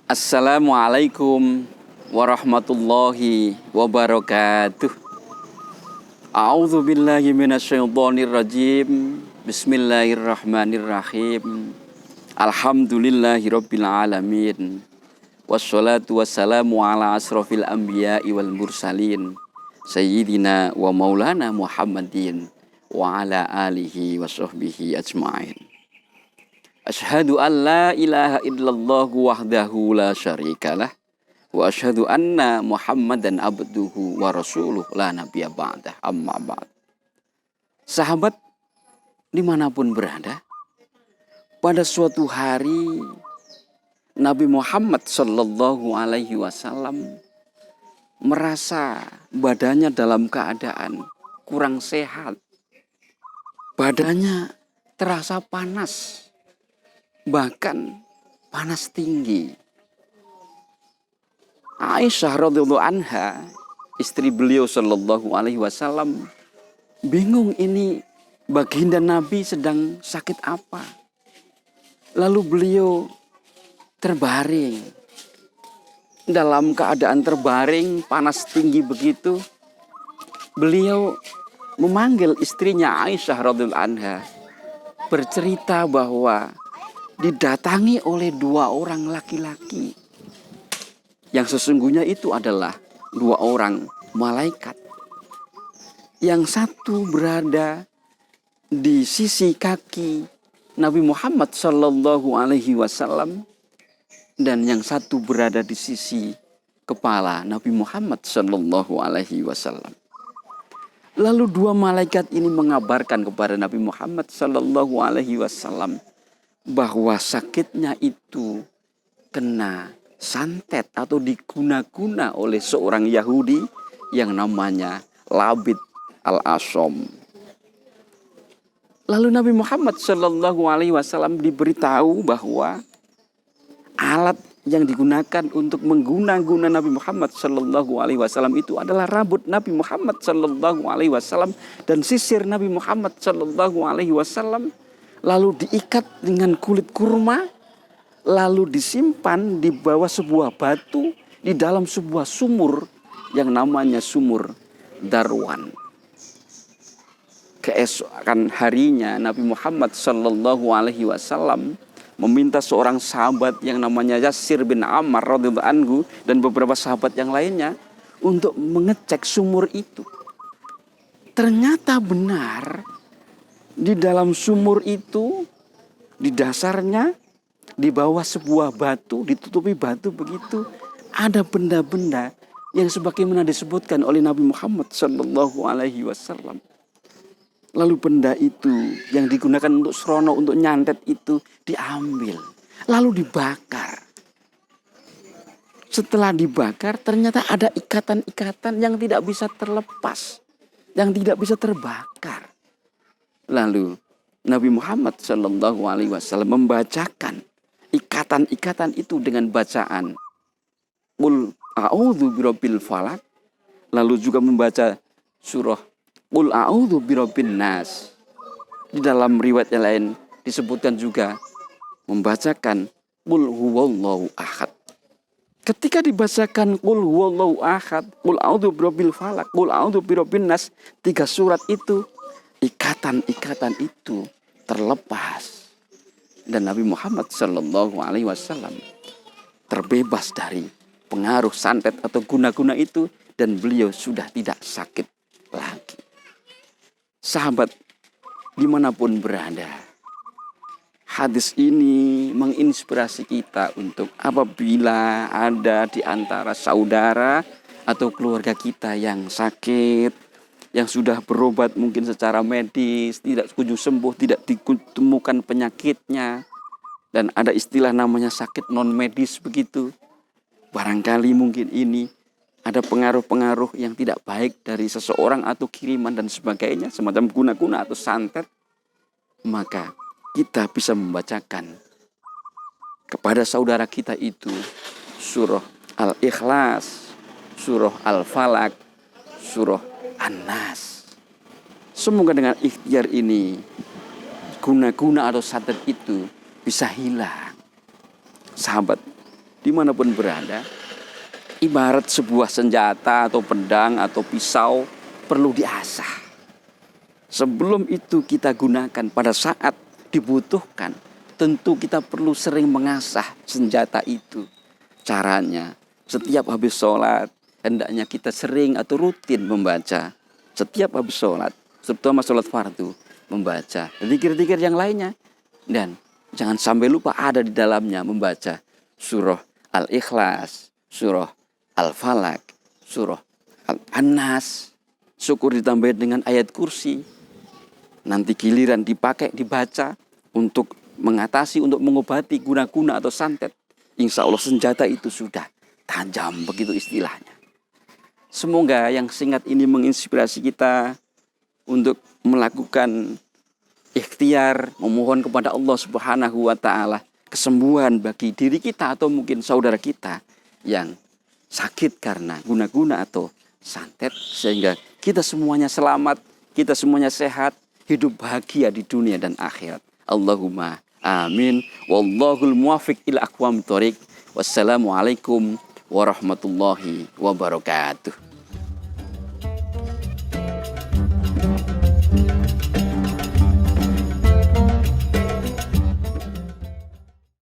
Assalamualaikum warahmatullahi wabarakatuh. A'udzu billahi minasyaitonir rajim. Bismillahirrahmanirrahim. Alhamdulillahirabbil alamin. Wassalatu wassalamu ala asrofil anbiya'i wal mursalin. Sayyidina wa maulana Muhammadin wa ala alihi wa sahbihi ajma'in. Asyhadu an la ilaha illallah wahdahu la syarikalah wa asyhadu anna Muhammadan abduhu wa rasuluh la nabiyya ba'dah, amma ba'd. Sahabat dimanapun berada, pada suatu hari Nabi Muhammad sallallahu alaihi wasallam merasa badannya dalam keadaan kurang sehat. Badannya terasa panas, bahkan panas tinggi. Aisyah radhiyallahu anha, istri beliau sallallahu alaihi wasallam, bingung ini baginda Nabi sedang sakit apa. Lalu beliau terbaring. Dalam keadaan terbaring, panas tinggi begitu, beliau memanggil istrinya Aisyah radhiyallahu anha, bercerita bahwa didatangi oleh dua orang laki-laki yang sesungguhnya itu adalah dua orang malaikat. Yang satu berada di sisi kaki Nabi Muhammad sallallahu alaihi wasallam dan yang satu berada di sisi kepala Nabi Muhammad sallallahu alaihi wasallam. Lalu dua malaikat ini mengabarkan kepada Nabi Muhammad sallallahu alaihi wasallam bahwa sakitnya itu kena santet atau diguna-guna oleh seorang Yahudi yang namanya Labid al-Asham. Lalu Nabi Muhammad sallallahu alaihi wasallam diberitahu bahwa alat yang digunakan untuk mengguna-guna Nabi Muhammad sallallahu alaihi wasallam itu adalah rambut Nabi Muhammad sallallahu alaihi wasallam dan sisir Nabi Muhammad sallallahu alaihi wasallam, lalu diikat dengan kulit kurma, lalu disimpan di bawah sebuah batu di dalam sebuah sumur yang namanya sumur Darwan. Keesokan harinya Nabi Muhammad sallallahu alaihi wasallam meminta seorang sahabat yang namanya Yasir bin Ammar radhiyallahu anhu dan beberapa sahabat yang lainnya untuk mengecek sumur itu. Ternyata benar, di dalam sumur itu, di dasarnya, di bawah sebuah batu, ditutupi batu begitu, ada benda-benda yang sebagaimana disebutkan oleh Nabi Muhammad sallallahu alaihi wasallam. Lalu benda itu yang digunakan untuk serono, untuk nyantet itu diambil, lalu dibakar. Setelah dibakar, ternyata ada ikatan-ikatan yang tidak bisa terlepas, yang tidak bisa terbakar. Lalu Nabi Muhammad sallallahu alaihi wasallam membacakan ikatan-ikatan itu dengan bacaan Qul a'udzu birabbil falaq, lalu juga membaca surah Qul a'udzu birabbin nas. Di dalam riwayat yang lain disebutkan juga membacakan Qul huwallahu ahad. Ketika dibacakan Qul huwallahu ahad, Qul a'udzu birabbil falaq, Qul a'udzu birabbin nas, 3 surat itu, ikatan-ikatan itu terlepas dan Nabi Muhammad sallallahu alaihi wasallam terbebas dari pengaruh santet atau guna-guna itu dan beliau sudah tidak sakit lagi. Sahabat dimanapun berada, hadis ini menginspirasi kita untuk apabila ada di antara saudara atau keluarga kita yang sakit, yang sudah berobat mungkin secara medis, tidak kunjung sembuh, tidak ditemukan penyakitnya, dan ada istilah namanya sakit non medis begitu. Barangkali mungkin ini ada pengaruh-pengaruh yang tidak baik dari seseorang atau kiriman dan sebagainya, semacam guna-guna atau santet. Maka kita bisa membacakan kepada saudara kita itu surah Al-Ikhlas, surah Al-Falak, surah An-Nas. Semoga dengan ikhtiar ini guna-guna atau santet itu bisa hilang. Sahabat, dimanapun berada, ibarat sebuah senjata atau pedang atau pisau perlu diasah. Sebelum itu kita gunakan pada saat dibutuhkan, tentu kita perlu sering mengasah senjata itu. Caranya, setiap habis sholat, hendaknya kita sering atau rutin membaca. Setiap habis sholat, terutama sholat fardu, membaca zikir-zikir yang lainnya. Dan jangan sampai lupa ada di dalamnya membaca surah Al-Ikhlas, surah Al-Falak, surah An-Nas. Syukur ditambah dengan ayat kursi. Nanti giliran dipakai, dibaca untuk mengatasi, untuk mengobati guna-guna atau santet. Insya Allah senjata itu sudah tajam, begitu istilahnya. Semoga yang singkat ini menginspirasi kita untuk melakukan ikhtiar, memohon kepada Allah Subhanahu wa Ta'ala kesembuhan bagi diri kita atau mungkin saudara kita yang sakit karena guna-guna atau santet, sehingga kita semuanya selamat, kita semuanya sehat, hidup bahagia di dunia dan akhirat. Allahumma amin. Wallahul muwafiq ila aqwamit thoriq. Wassalamualaikum warahmatullahi wabarakatuh.